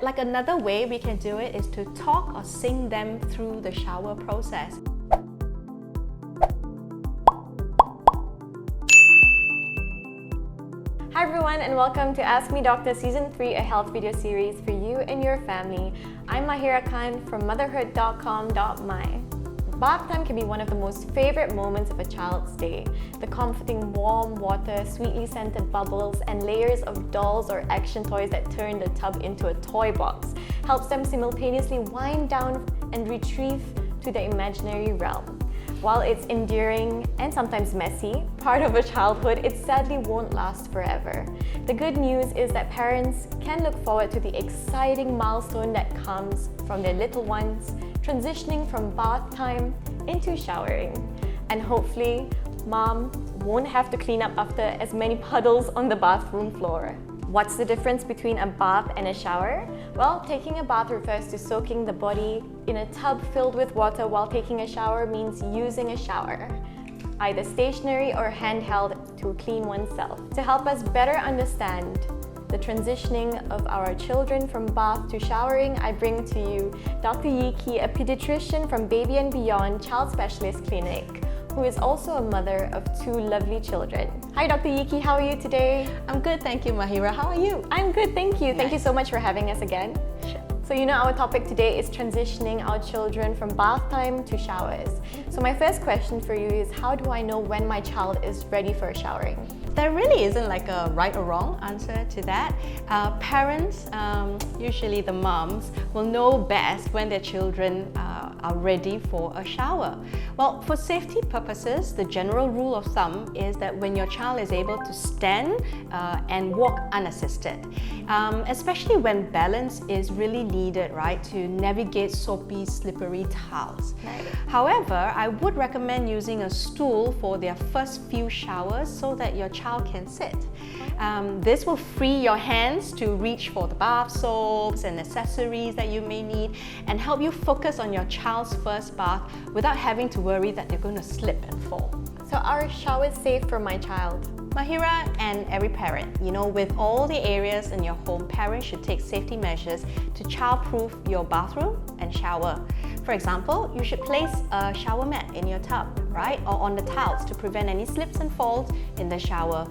like another way we can do it is to talk or sing them through the shower process. Hi everyone, and welcome to Ask Me Doctor Season 3, a health video series for you and your family. I'm Syahira from motherhood.com.my. Bath time can be one of the most favorite moments of a child's day. The comforting warm water, sweetly scented bubbles, and layers of dolls or action toys that turn the tub into a toy box helps them simultaneously wind down and retrieve to the imaginary realm. While it's endearing and sometimes messy, part of a childhood, it sadly won't last forever. The good news is that parents can look forward to the exciting milestone that comes from their little ones transitioning from bath time into showering. And hopefully, mom won't have to clean up after as many puddles on the bathroom floor. What's the difference between a bath and a shower? Well, taking a bath refers to soaking the body in a tub filled with water, while taking a shower means using a shower, either stationary or handheld, to clean oneself. To help us better understand the transitioning of our children from bath to showering, I bring to you Dr. Yiki, a pediatrician from Baby and Beyond Child Specialist Clinic, who is also a mother of 2 lovely children. Hi Dr. Yiki, how are you today? I'm good, thank you, Syahira. How are you? I'm good, thank you. Nice. Thank you so much for having us again. Sure. So you know our topic today is transitioning our children from bath time to showers. So my first question for you is, how do I know when my child is ready for showering? There really isn't like a right or wrong answer to that. Parents, usually the moms, will know best when their children are ready for a shower. Well, for safety purposes, the general rule of thumb is that when your child is able to stand and walk unassisted, especially when balance is really needed, right, to navigate soapy, slippery tiles. Right. However, I would recommend using a stool for their first few showers so that your child can sit. This will free your hands to reach for the bath soaps and accessories that you may need and help you focus on your child's first bath without having to worry that they're going to slip and fall. So are showers safe for my child? Syahira, and every parent, with all the areas in your home, parents should take safety measures to child-proof your bathroom and shower. For example, you should place a shower mat in your tub, right? Or on the tiles to prevent any slips and falls in the shower.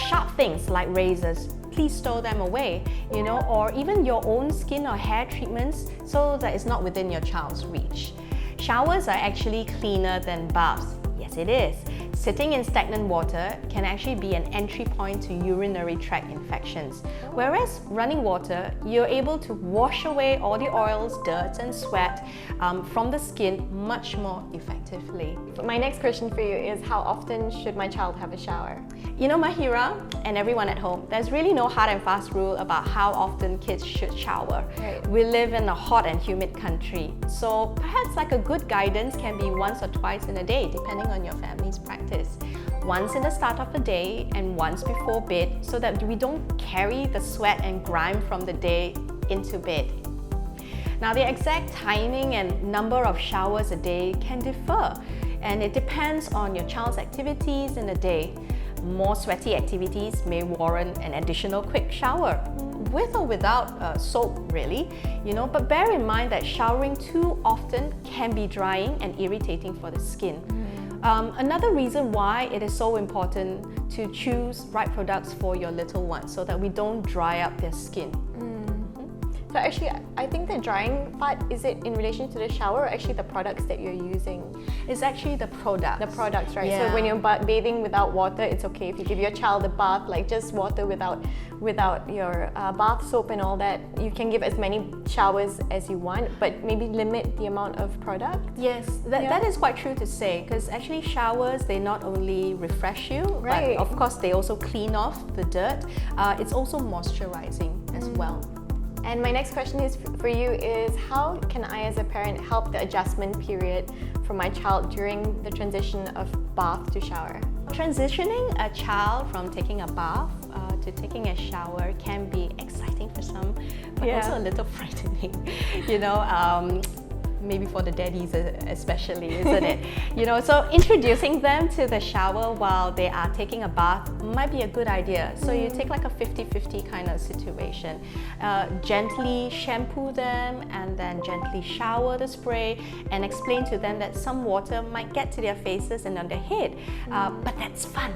Sharp things like razors, please stow them away, or even your own skin or hair treatments so that it's not within your child's reach. Showers are actually cleaner than baths. Yes, it is. Sitting in stagnant water can actually be an entry point to urinary tract infections. Whereas running water, you're able to wash away all the oils, dirt and sweat from the skin much more effectively. My next question for you is, how often should my child have a shower? Syahira and everyone at home, there's really no hard and fast rule about how often kids should shower. Right. We live in a hot and humid country, so perhaps like a good guidance can be once or twice in a day, depending on your family's practice. Once in the start of the day and once before bed, so that we don't carry the sweat and grime from the day into bed. Now, the exact timing and number of showers a day can differ, and it depends on your child's activities in a day. More sweaty activities may warrant an additional quick shower, with or without soap really, but bear in mind that showering too often can be drying and irritating for the skin. Another reason why it is so important to choose right products for your little ones so that we don't dry up their skin. So actually, I think the drying part, is it in relation to the shower or actually the products that you're using? It's actually the products. The products, right? Yeah. So when you're bathing without water, it's okay. If you give your child a bath, like just water without your bath soap and all that, you can give as many showers as you want, but maybe limit the amount of product. Yes, that is quite true to say, because actually showers, they not only refresh you, right, but of course they also clean off the dirt. It's also moisturizing as well. And my next question is for you is, how can I as a parent help the adjustment period for my child during the transition of bath to shower? Transitioning a child from taking a bath to taking a shower can be exciting for some, but also a little frightening. maybe for the daddies especially, isn't it? You know, so introducing them to the shower while they are taking a bath might be a good idea. So you take like a 50-50 kind of situation. Gently shampoo them and then gently shower the spray and explain to them that some water might get to their faces and on their head, but that's fun.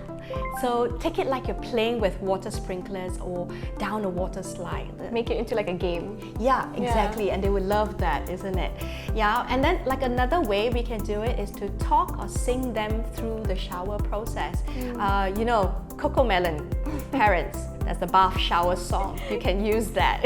So take it like you're playing with water sprinklers or down a water slide. Make it into like a game. Yeah, exactly. And they would love that, isn't it? Yeah, and then like another way we can do it is to talk or sing them through the shower process. You know, Coco Melon, parents, that's the bath shower song. You can use that,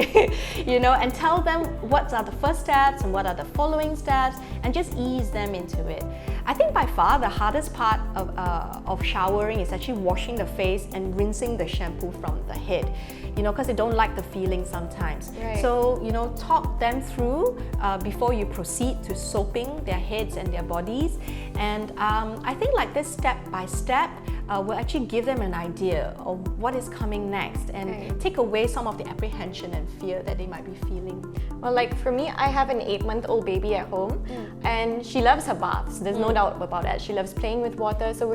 you know, and tell them what are the first steps and what are the following steps and just ease them into it. I think by far the hardest part of showering is actually washing the face and rinsing the shampoo from the head, you know, because they don't like the feeling sometimes. Right. So, you know, talk them through before you proceed to soaping their heads and their bodies. And I think like this step by step will actually give them an idea of what is coming next and take away some of the apprehension and fear that they might be feeling. Well, like for me, I have an 8-month-old baby at home and she loves her baths. There's no doubt about that. She loves playing with water, so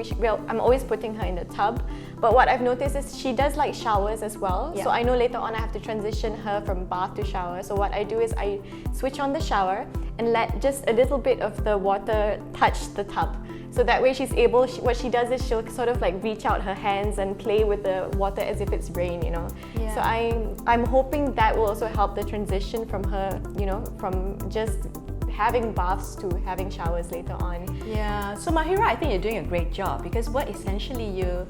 I'm always putting her in the tub. But what I've noticed is she does like showers as well. Yeah. So I know later on I have to transition her from bath to shower. So what I do is I switch on the shower and let just a little bit of the water touch the tub. So that way she's able, what she does is she'll sort of like reach out her hands and play with the water as if it's rain, you know. Yeah. So I'm hoping that will also help the transition from her, you know, from just having baths to having showers later on. Yeah, so Mahira, I think you're doing a great job because what essentially you're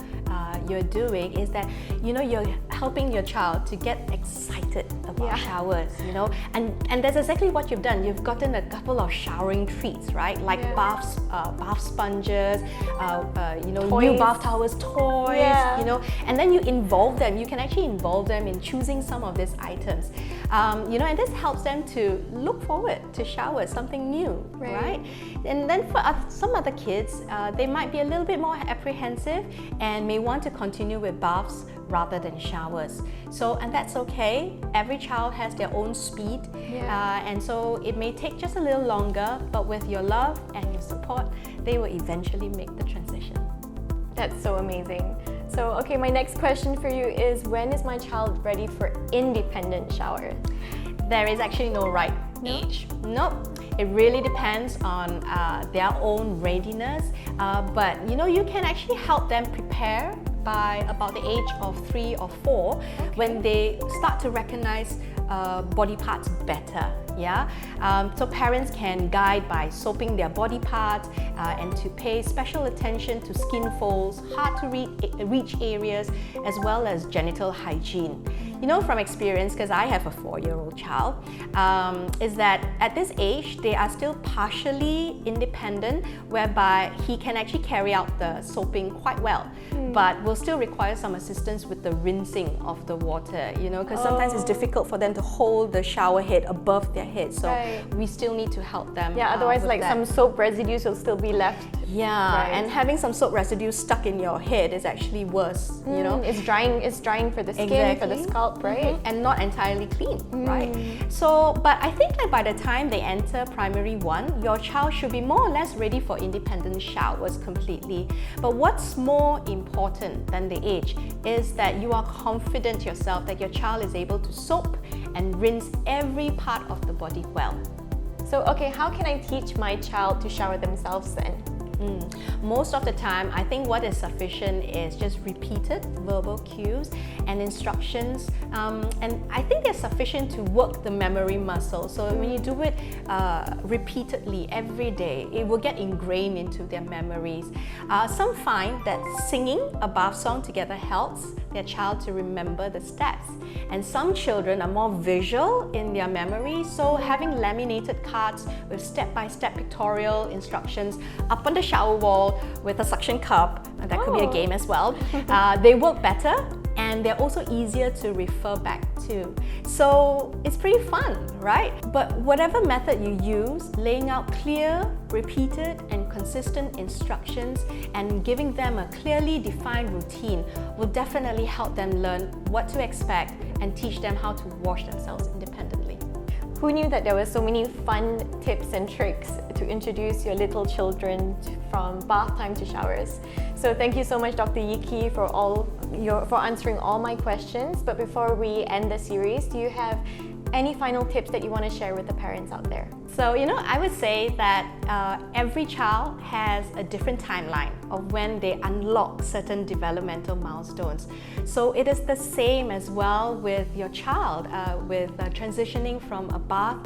doing is that, you know, you're helping your child to get excited about showers, you know, and that's exactly what you've done. You've gotten a couple of showering treats, right? Like bath sponges, you know, Toys. new bath towels, toys, you know, and then you involve them. You can actually involve them in choosing some of these items, you know, and this helps them to look forward to showers, something new, right? And then for some other kids, they might be a little bit more apprehensive and may want to continue with baths rather than showers. So, and that's okay. Every child has their own speed, and so it may take just a little longer, but with your love and your support, they will eventually make the transition. That's so amazing. So, okay, my next question for you is, when is my child ready for independent showers? There is actually no right age. Nope. It really depends on their own readiness, but you know, you can actually help them prepare by about the age of 3 or 4 when they start to recognize body parts better. So parents can guide by soaping their body parts and to pay special attention to skin folds, hard to reach areas, as well as genital hygiene. You know from experience, because I have a 4-year-old child, is that at this age they are still partially independent, whereby he can actually carry out the soaping quite well, but will still require some assistance with the rinsing of the water, you know, because sometimes it's difficult for them to hold the shower head above their head, so we still need to help them. Otherwise like some soap residues will still be left. And having some soap residue stuck in your head is actually worse, you know. It's drying for the skin, for the scalp, right? And not entirely clean, right? So, but I think that by the time they enter primary 1, your child should be more or less ready for independent showers completely. But what's more important than the age is that you are confident yourself that your child is able to soap and rinse every part of the body well. So, okay, how can I teach my child to shower themselves then? Most of the time, I think what is sufficient is just repeated verbal cues and instructions, and I think they're sufficient to work the memory muscle. So when you do it repeatedly every day, it will get ingrained into their memories. Some find that singing a bath song together helps their child to remember the steps, and some children are more visual in their memory, so having laminated cards with step-by-step pictorial instructions up on the shower wall with a suction cup, that could be a game as well, they work better and they're also easier to refer back to. So it's pretty fun, right? But whatever method you use, laying out clear, repeated and consistent instructions and giving them a clearly defined routine will definitely help them learn what to expect and teach them how to wash themselves independently. Who knew that there were so many fun tips and tricks to introduce your little children from bath time to showers? So thank you so much, Dr. Yiki, for answering all my questions. But before we end the series, do you have any final tips that you want to share with the parents out there? So, I would say that every child has a different timeline of when they unlock certain developmental milestones. So it is the same as well with your child, with transitioning from a bath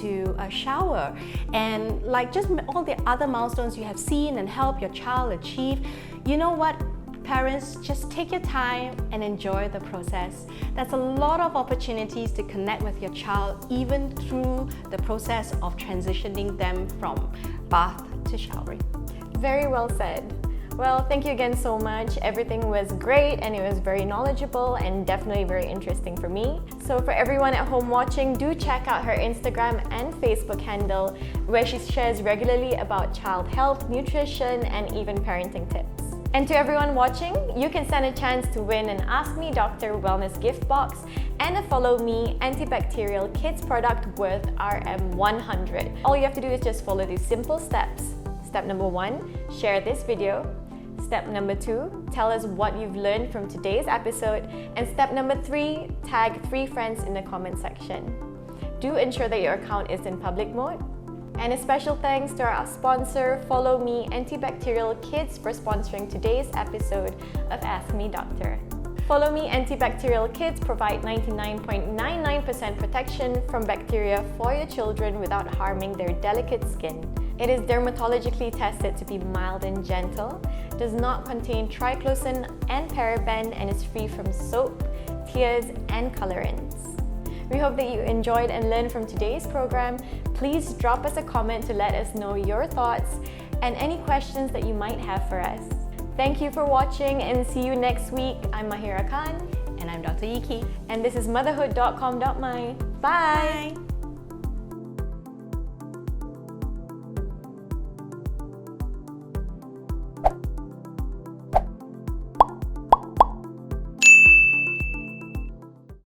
to a shower. And like just all the other milestones you have seen and helped your child achieve, you know what? Parents, just take your time and enjoy the process. There's a lot of opportunities to connect with your child even through the process of transitioning them from bath to showering. Very well said. Well, thank you again so much. Everything was great and it was very knowledgeable and definitely very interesting for me. So for everyone at home watching, do check out her Instagram and Facebook handle where she shares regularly about child health, nutrition, and even parenting tips. And to everyone watching, you can stand a chance to win an Ask Me Doctor wellness gift box and a Follow Me antibacterial kids product worth RM100. All you have to do is just follow these simple steps. Step number 1, share this video. Step number 2, tell us what you've learned from today's episode. And step number 3, tag 3 friends in the comment section. Do ensure that your account is in public mode. And a special thanks to our sponsor, Follow Me Antibacterial Kids, for sponsoring today's episode of Ask Me Doctor. Follow Me Antibacterial Kids provide 99.99% protection from bacteria for your children without harming their delicate skin. It is dermatologically tested to be mild and gentle, does not contain triclosan and paraben, and is free from soap, tears, and colorants. We hope that you enjoyed and learned from today's program. Please drop us a comment to let us know your thoughts and any questions that you might have for us. Thank you for watching and see you next week. I'm Syahira Khan. And I'm Dr. Yiki. And this is motherhood.com.my. Bye! Bye.